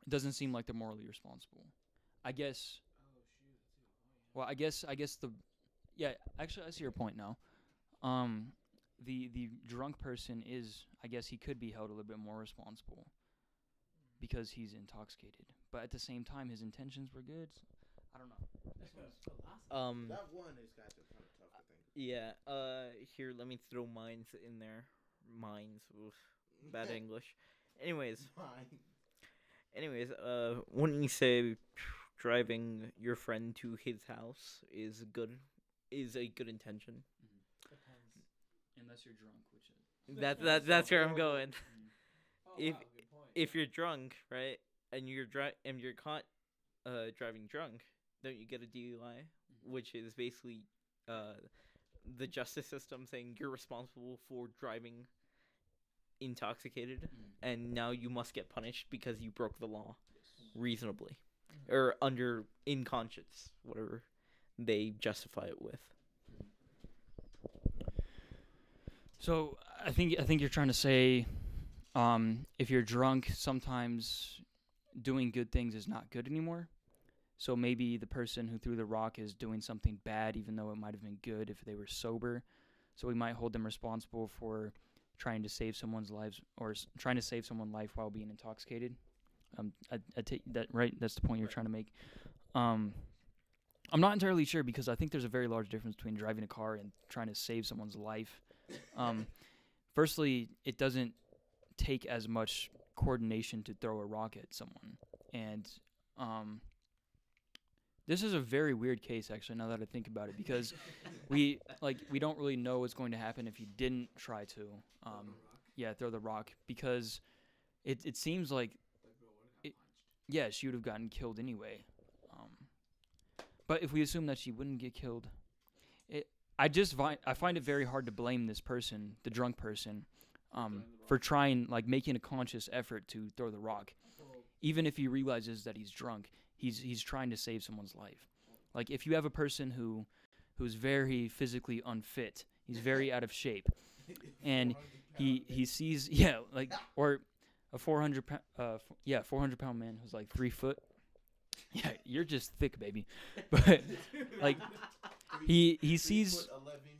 it doesn't seem like they're morally responsible. I guess. Well, I guess the. Yeah, actually, I see your point now. The drunk person is, I guess, he could be held a little bit more responsible because he's intoxicated. But at the same time, his intentions were good. So I don't know. That one is kind of tough, I think. Yeah. Here, let me throw mines in there. Mines. Oof, bad English. Anyways. Wouldn't you say driving your friend to his house is a good intention? Depends. Unless you're drunk, which is. That's where I'm going. Oh, If- wow, good point. If you're drunk, right, and you're caught driving drunk, don't you get a DUI? Which is basically the justice system saying you're responsible for driving intoxicated, and now you must get punished because you broke the law reasonably or under in conscience, whatever they justify it with. So I think you're trying to say, if you're drunk, sometimes doing good things is not good anymore. So maybe the person who threw the rock is doing something bad, even though it might have been good if they were sober. So we might hold them responsible for trying to save someone's lives or trying to save someone's life while being intoxicated. I take that right. That's the point you're trying to make. I'm not entirely sure because I think there's a very large difference between driving a car and trying to save someone's life. Firstly, it doesn't take as much coordination to throw a rock at someone, and this is a very weird case, actually, now that I think about it, because we don't really know what's going to happen if you didn't try to, throw the rock, because it seems like, she would have gotten killed anyway. But if we assume that she wouldn't get killed, I find it very hard to blame this person, the drunk person, for trying, making a conscious effort to throw the rock. Even if he realizes that he's drunk, he's trying to save someone's life. Like, if you have a person who's very physically unfit, he's very out of shape, and he sees, or a 400-pound man who's 3 foot. Yeah, you're just thick, baby. But he sees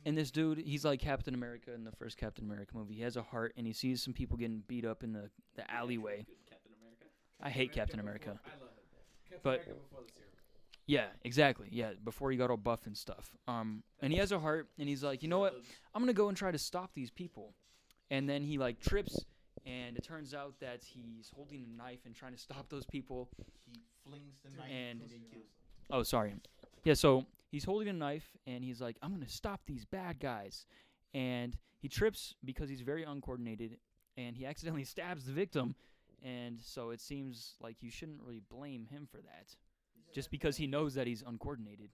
in this dude, he's like Captain America in the first Captain America movie. He has a heart, and he sees some people getting beat up in the alleyway. I hate Captain America. I love it. Captain But- America before the serum. Yeah, exactly. Yeah, before he got all buff and stuff. And he has a heart, and he's like, you know what? I'm gonna go and try to stop these people. And then he trips, and it turns out that he's holding a knife and trying to stop those people. He flings the knife And- and he kills them. Oh, sorry. Yeah, so he's holding a knife, and he's like, I'm gonna stop these bad guys. And he trips because he's very uncoordinated, and he accidentally stabs the victim. And so it seems like you shouldn't really blame him for that, just because he knows that he's uncoordinated.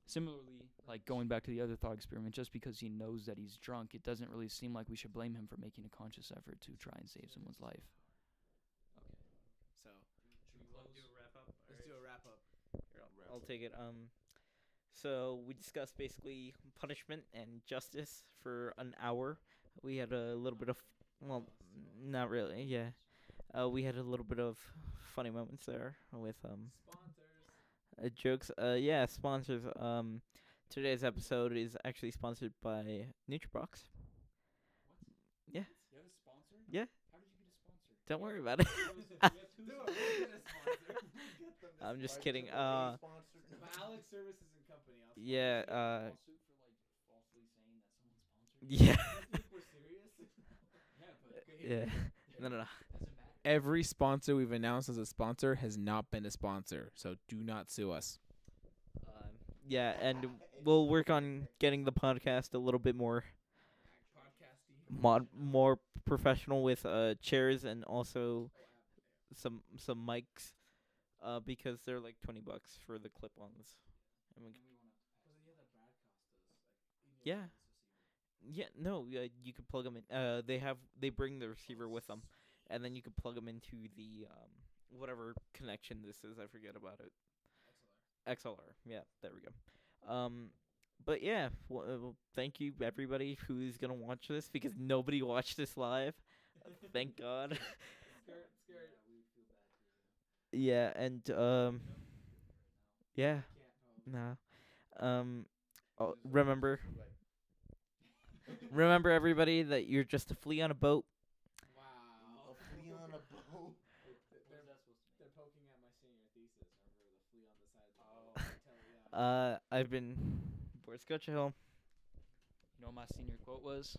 Similarly, going back to the other thought experiment, just because he knows that he's drunk, it doesn't really seem like we should blame him for making a conscious effort to try and save someone's life. Okay. So Should we do a wrap up? let's do a wrap up. I'll take it. So we discussed basically punishment and justice for an hour. We had a little bit of, well, not really, yeah. We had a little bit of funny moments there with Sponsors. jokes. Sponsors. Today's episode is actually sponsored by NutriBox. Yeah. You have a sponsor? Yeah. How did you get a sponsor? Don't worry about it. I'm just kidding. Alex Services and Company. Yeah. Lawsuit for falsely saying that someone sponsored you? Yeah. You think we're serious? Yeah, but Yeah. No. doesn't matter. Every sponsor we've announced as a sponsor has not been a sponsor, so do not sue us. Yeah, and we'll work on getting the podcast a little bit more more professional with chairs and also some mics, because they're like $20 for the clip-ons. And we, yeah, no, you could plug them in. They bring the receiver with them, and then you could plug them into the whatever connection this is. I forget about it. XLR. Yeah, there we go. But yeah, thank you everybody who's gonna watch this, because nobody watched this live. Thank God. Scared. Yeah, and yeah, no. Remember everybody that you're just a flea on a boat. Wow. A flea on a boat. They're poking at my senior thesis. Remember the flea on the side of the boat? I've been Boris Hill. You know what my senior quote was?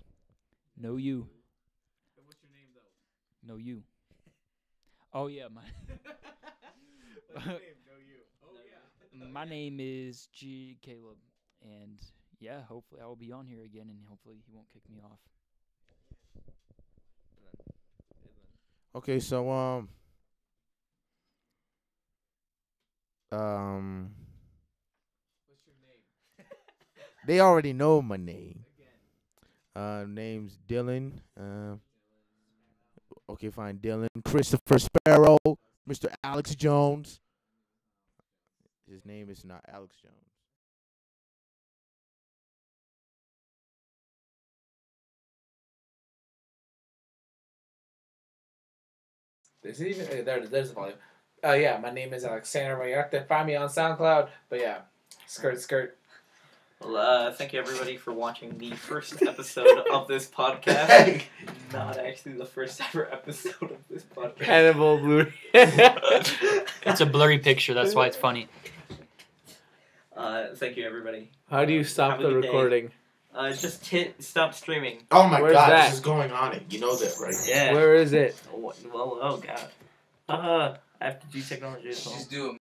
No you. What's your name though? No you. Oh yeah, my What's your name? No you. Oh yeah. my name is G Caleb, and yeah, hopefully I will be on here again, and hopefully he won't kick me off. Okay, so What's your name? they already know my name. Again. Name's Dylan. Okay, fine, Dylan. Christopher Sparrow. Mr. Alex Jones. His name is not Alex Jones. Is it even there's the volume. Yeah, my name is Alexander Mayakta. Find me on SoundCloud. But yeah, skirt. Well, thank you everybody for watching the first episode of this podcast. Not actually the first ever episode of this podcast. Hannibal Blue. It's a blurry picture, that's why it's funny. Thank you everybody. How do you stop Have a the good day. recording? Just hit stop streaming. Oh my Where's God, that? this is going on it. You know that, right? Yeah. Where is it? Well, oh god. I have to do technology as well. Just do it.